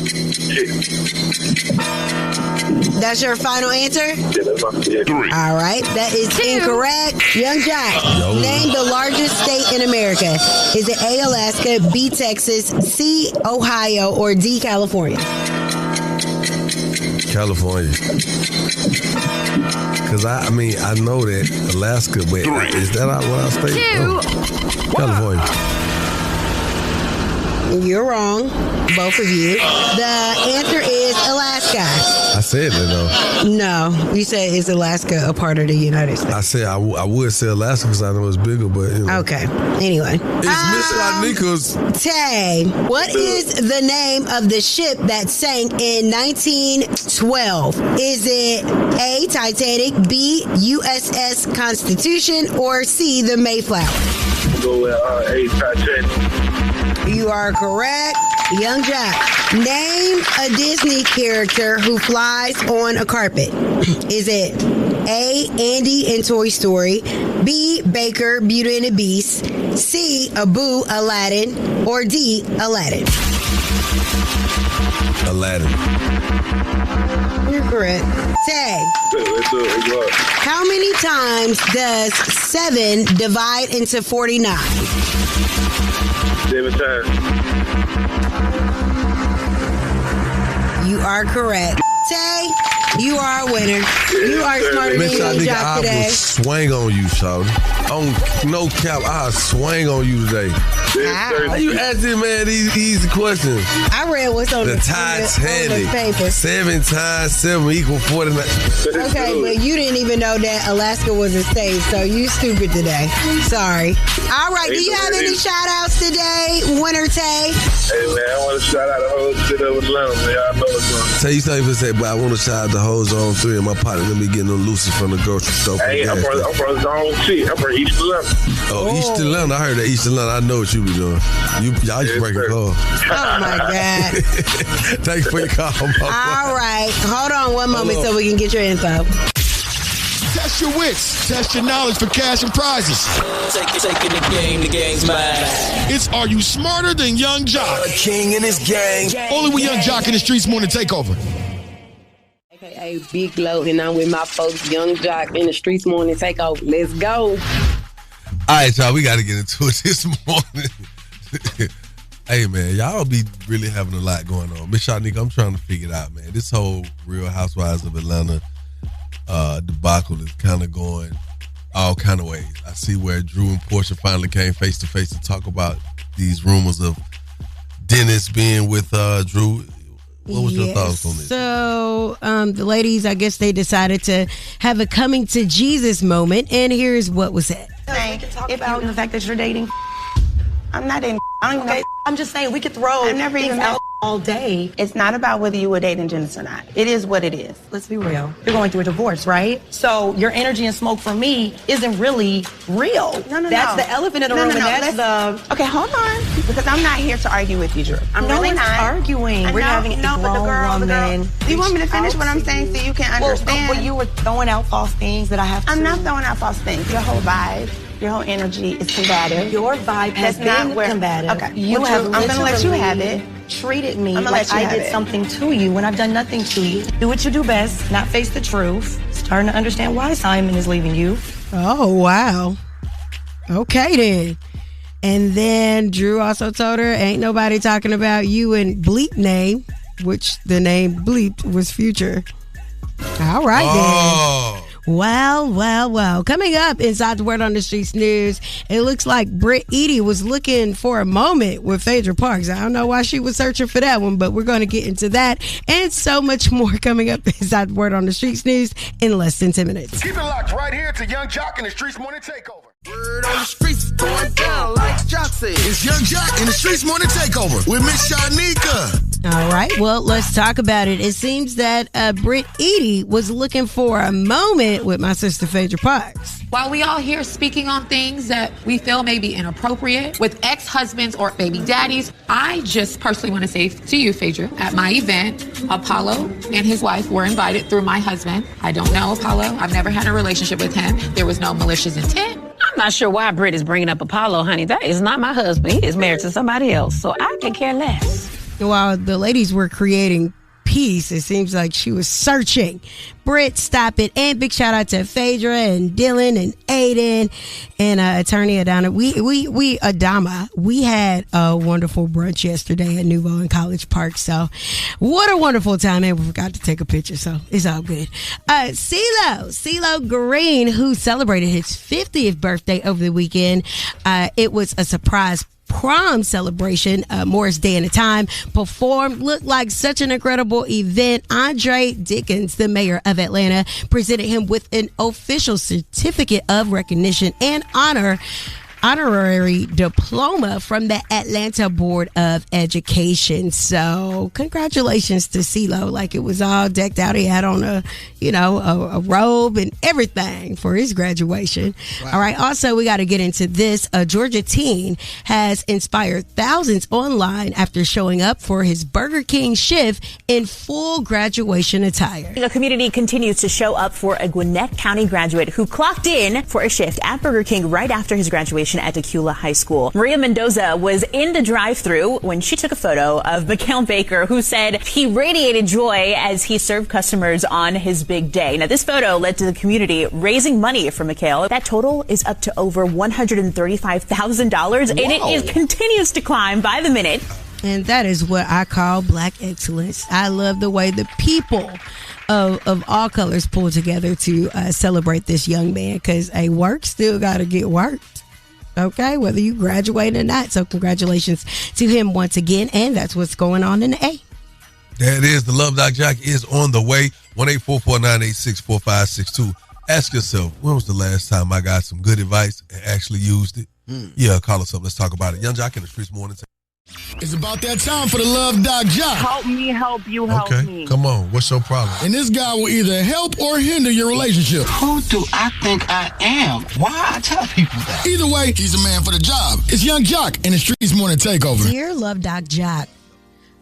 That's your final answer? Yeah, that's my 3. All right, that is incorrect. Young Jack, name the largest state in America. Is it A, Alaska, B, Texas, C, Ohio, or D, California? California. Because I know that Alaska, but is that what I state? 2, California. You're wrong, both of you. The answer is Alaska. I said that though. No, you said is Alaska a part of the United States? I said I would say Alaska because I know it's bigger, but Okay. Anyway, it's Miss Lanica's. Tay, what is the name of the ship that sank in 1912? Is it A, Titanic, B, USS Constitution, or C, the Mayflower? Go with A, Titanic. You are correct. Young Jack, name a Disney character who flies on a carpet. Is it A, Andy in Toy Story, B, Baker, Beauty and the Beast, C, Abu, Aladdin, or D, Aladdin? Aladdin. You're correct. Tay, how many times does 7 divide into 49? 7 times. You are correct. Tay, you are a winner. You are smarter than Young Jock today. I will swing on you, Shawty. No cap, I'll swing on you today. How you asking, man, these easy questions? I read what's on the Titanic. paper. 7 times 7 equal 49. Okay, but you didn't even know that Alaska was a state, so you stupid today. Sorry. All right, do you have any shout-outs today, Winner Tay? Hey, man, I want to shout out the whole shit of Atlanta, man. I know it's going. Tell you something to say, but I want to shout out the whole Zone 3 and my partner gonna be getting them Lucy from the grocery store. Hey, I'm from Zone 6. I'm from East Atlanta. Oh, East Atlanta. I heard that East Atlanta. I know what you be doing. Y'all used to break a car. Oh, my God. Thanks for your call, All right. Hold on one moment so we can get your info. Test your wits. Test your knowledge for cash and prizes. Taking the game's mine. It's Are You Smarter Than Young Jock? A king in his gang. Only with Young Jock in the Streetz Morning Takeover. AKA Big Load, and I'm with my folks, Young Jock in the Streetz Morning Takeover. Let's go. All right, y'all, we got to get into it this morning. Hey, man, y'all be really having a lot going on. Miss Shanika, I'm trying to figure it out, man. This whole Real Housewives of Atlanta debacle is kind of going all kind of ways. I see where Drew and Portia finally came face to face to talk about these rumors of Dennis being with Drew. What was your thoughts on this? So the ladies, I guess they decided to have a coming to Jesus moment, and here's what was said. About the fact that you're dating. I'm not dating. I don't even know. I'm just saying we could throw. I never even met all day. It's not about whether you were dating Janice or not. It is what it is. Let's be real. You're going through a divorce, right? So your energy and smoke for me isn't really real. No. That's the elephant in the room, and that's Okay, hold on. Because I'm not here to argue with you, Drew. I'm no really one's not. arguing. We're having a grown woman. Do you want me to finish what I'm saying so you can understand? Well, you were throwing out false things that I have to. I'm not throwing out false things. Your whole vibe, your whole energy is combative. Your vibe has been combative. Okay. I'm going to let you have it. Treated me like I did something to you when I've done nothing to you. Do what you do best, not face the truth. Starting to understand why Simon is leaving you. Oh, wow. Okay, then. And then Drew also told her, ain't nobody talking about you in bleep name, which the name bleeped was Future. All right, then. Well. Coming up inside the Word on the Streets news, it looks like Britt Eady was looking for a moment with Phaedra Parks. I don't know why she was searching for that one, but we're going to get into that and so much more coming up inside the Word on the Streets news in less than 10 minutes. Keep it locked right here to Young Jock and the Streetz Morning Takeover. Word on the streets going down like Jock said. It's Young Jock and the Streetz Morning Takeover with Miss Shanika. All right, well, let's talk about it. It seems that Britt Eady was looking for a moment with my sister Phaedra Parks. While we all here speaking on things that we feel may be inappropriate with ex-husbands or baby daddies, I just personally want to say to you, Phaedra, at my event, Apollo and his wife were invited through my husband. I don't know Apollo. I've never had a relationship with him. There was no malicious intent. I'm not sure why Britt is bringing up Apollo, honey. That is not my husband. He is married to somebody else, so I can care less. While the ladies were creating peace, it seems like she was searching. Britt, stop it. And big shout out to Phaedra and Dylan and Aiden and attorney Adama. We had a wonderful brunch yesterday at Nouveau in College Park. So what a wonderful time. And we forgot to take a picture, so it's all good. CeeLo Green, who celebrated his 50th birthday over the weekend. It was a surprise prom celebration. Morris Day and a Time performed. Looked like such an incredible event. Andre Dickens, the mayor of Atlanta, presented him with an official certificate of recognition and honorary diploma from the Atlanta Board of Education. So congratulations to CeeLo. Like, it was all decked out. He had on a robe and everything for his graduation. Wow. All right. Also, we got to get into this. A Georgia teen has inspired thousands online after showing up for his Burger King shift in full graduation attire. The community continues to show up for a Gwinnett County graduate who clocked in for a shift at Burger King right after his graduation at Tequila High School. Maria Mendoza was in the drive-thru when she took a photo of Mikhail Baker, who said he radiated joy as he served customers on his big day. Now, this photo led to the community raising money for Mikhail. That total is up to over $135,000, and it continues to climb by the minute. And that is what I call Black excellence. I love the way the people of all colors pull together to celebrate this young man, because work still got to get worked. Okay, whether you graduate or not. So congratulations to him once again. And that's what's going on in the A. There it is. The Love Doc Jock is on the way. 1-844-986-4562. Ask yourself, when was the last time I got some good advice and actually used it? Yeah, call us up. Let's talk about it. Young Jock in the Streetz Morning. It's about that time for the Love Doc Jock. Help me help you, help me. Come on. What's your problem? And this guy will either help or hinder your relationship. Who do I think I am? Why I tell people that? Either way, he's a man for the job. It's Young Jock and the Streetz Morning Takeover. Dear Love Doc Jock,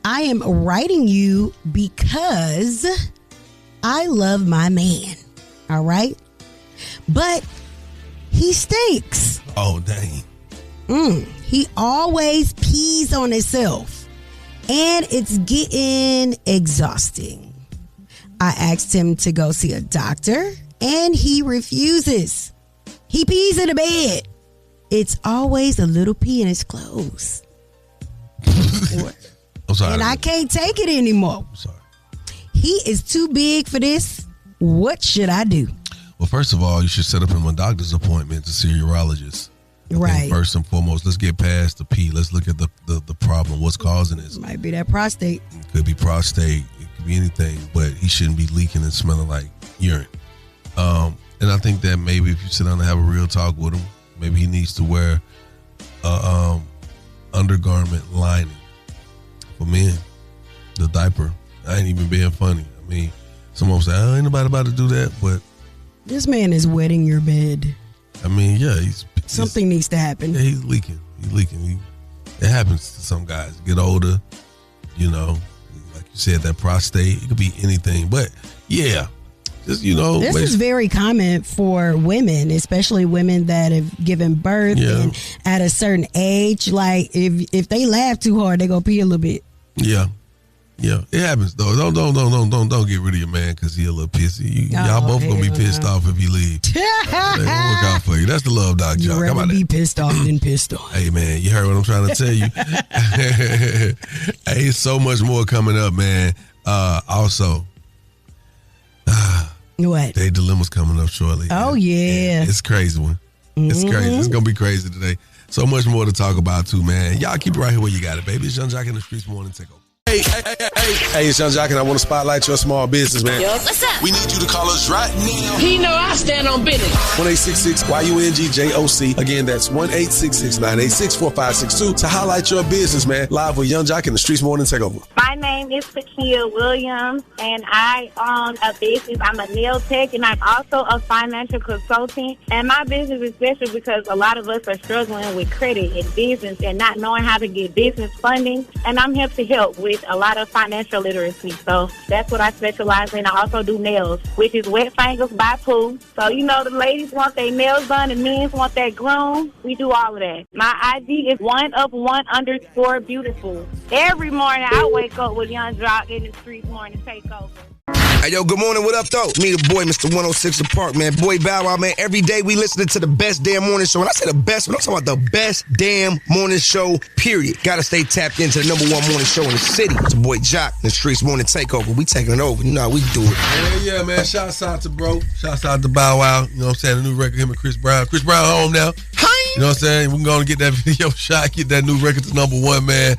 I am writing you because I love my man. All right? But he stinks. Oh, dang. He always pees on himself, and it's getting exhausting. I asked him to go see a doctor, and he refuses. He pees in the bed. It's always a little pee in his clothes. I'm sorry. And I can't take it anymore. I'm sorry. He is too big for this. What should I do? Well, first of all, you should set up him a doctor's appointment to see a urologist. Right. First and foremost, let's get past the pee. Let's look at the problem. What's causing this? Might be that prostate. It could be prostate. It could be anything, but he shouldn't be leaking and smelling like urine. And I think that maybe if you sit down and have a real talk with him, maybe he needs to wear a undergarment lining for men. the diaper. I ain't even being funny. I mean, someone say, ain't nobody about to do that, but This man is wetting your bed. I mean, yeah, something needs to happen. Yeah, he's leaking. It happens to some guys. Get older, like you said, that prostate. It could be anything, but yeah, just This is very common for women, especially women that have given birth and at a certain age. Like if they laugh too hard, they go pee a little bit. Yeah, it happens though. Don't get rid of your man because he a little pissy. Y'all both gonna be pissed off if he leave. They gonna work out for you. That's the love doc joke. You'd rather be pissed off than pissed off. Hey man, you heard what I'm trying to tell you. Hey, so much more coming up, man. Also, what? Day Dilemma's coming up shortly. Oh yeah, it's a crazy one. It's crazy. It's gonna be crazy today. So much more to talk about too, man. Y'all keep it right here where you got it, baby. It's Young Jock in the Streetz Morning Takeover. Hey, it's Young Jock, and I want to spotlight your small business, man. Yo, what's up? We need you to call us right now. He know I stand on business. 1-866-YUNGJOC. Again, that's 1-866-986-4562 to highlight your business, man. Live with Young Jock in the Streetz Morning Takeover. My name is Takia Williams, and I own a business. I'm a nail tech, and I'm also a financial consultant. And my business is special because a lot of us are struggling with credit and business and not knowing how to get business funding. And I'm here to help with a lot of financial literacy. So that's what I specialize in. I also do nails, which is wet fingers by Pooh. So, the ladies want their nails done and men want that groomed. We do all of that. My IG is 1of1_beautiful. Every morning I wake up with Young Jock in the Streetz Morning Takeover. Hey, yo, good morning. What up, though? Me, the boy, Mr. 106 Park, man. Boy, Bow Wow, man. Every day we listening to the best damn morning show. And I say the best, but I'm talking about the best damn morning show, period. Gotta stay tapped into the #1 morning show in the city. It's your boy Jock, the Streetz Morning Takeover. We taking it over. You know how we do it. Yeah, man. Shouts out to bro. Shouts out to Bow Wow. You know what I'm saying? The new record, him and Chris Brown. Chris Brown home now. Hi. You know what I'm saying? We can go and get that video shot, get that new record to #1, man.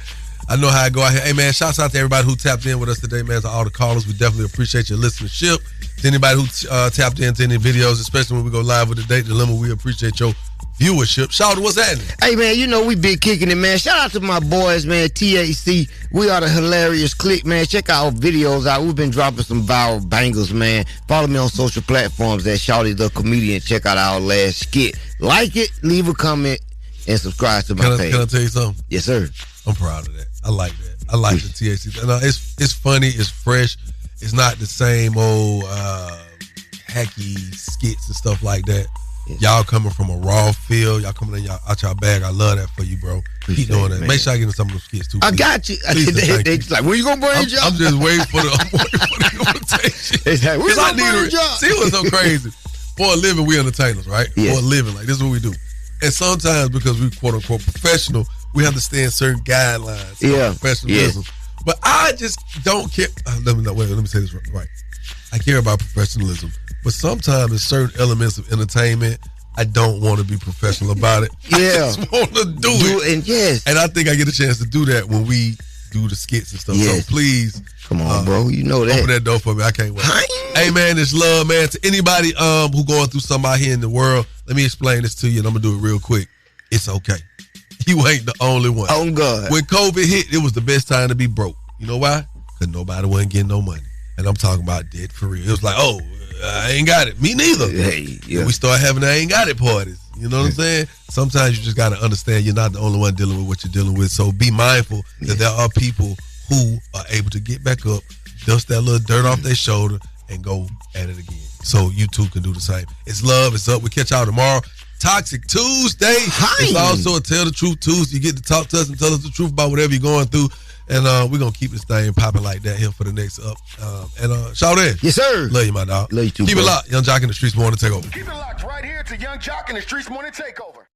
I know how I go out here. Hey, man, shouts out to everybody who tapped in with us today, man. To all the callers, we definitely appreciate your listenership. To anybody who tapped into any videos, especially when we go live with the Day Dilemma, we appreciate your viewership. Shout out, what's happening? Hey, man, we been kicking it, man. Shout out to my boys, man, TAC. We are the hilarious clique, man. Check our videos out. We've been dropping some viral bangers, man. Follow me on social platforms at Shawty the Comedian. Check out our last skit. Like it, leave a comment, and subscribe to my page. Can I tell you something? Yes, sir. I'm proud of that. I like that. I like the THC. It's funny. It's fresh. It's not the same old hacky skits and stuff like that. Yes. Y'all coming from a raw feel. Y'all coming out your bag. I love that for you, bro. Keep doing that. Man. Make sure I get into some of those skits too. I got you. They like, when you gonna bring your job? I'm just waiting for the invitation. Because I need a job. See what's so crazy? For a living, we entertainers, right? Yes. For a living, like this is what we do. And sometimes because we quote unquote professional, we have to stay in certain guidelines of professionalism. Yeah. But I just don't care. Let me say this right. I care about professionalism. But sometimes in certain elements of entertainment, I don't want to be professional about it. Yeah. I just want to do it. And I think I get a chance to do that when we do the skits and stuff. Yes. So please. Come on, bro. You know that. Open that door for me. I can't wait. Hey, man, it's love, man. To anybody who going through something out here in the world, let me explain this to you, and I'm going to do it real quick. It's okay. You ain't the only one. Oh, God. When COVID hit, it was the best time to be broke. You know why? Because nobody wasn't getting no money. And I'm talking about debt for real. It was like, I ain't got it. Me neither. Hey, yeah. We start having I ain't got it parties. You know what I'm saying? Sometimes you just got to understand you're not the only one dealing with what you're dealing with. So be mindful that there are people who are able to get back up, dust that little dirt off their shoulder, and go at it again. So you too can do the same. It's love. It's up. We catch y'all tomorrow. Toxic Tuesday. It's also a Tell the Truth Tuesday. You get to talk to us and tell us the truth about whatever you're going through. And we're going to keep this thing popping like that here for the next up. Shout in. Yes, sir. Love you, my dog. Love you too, Keep it locked. Young Jock in the Streetz Morning Takeover. Keep it locked right here to Young Jock in the Streetz Morning Takeover.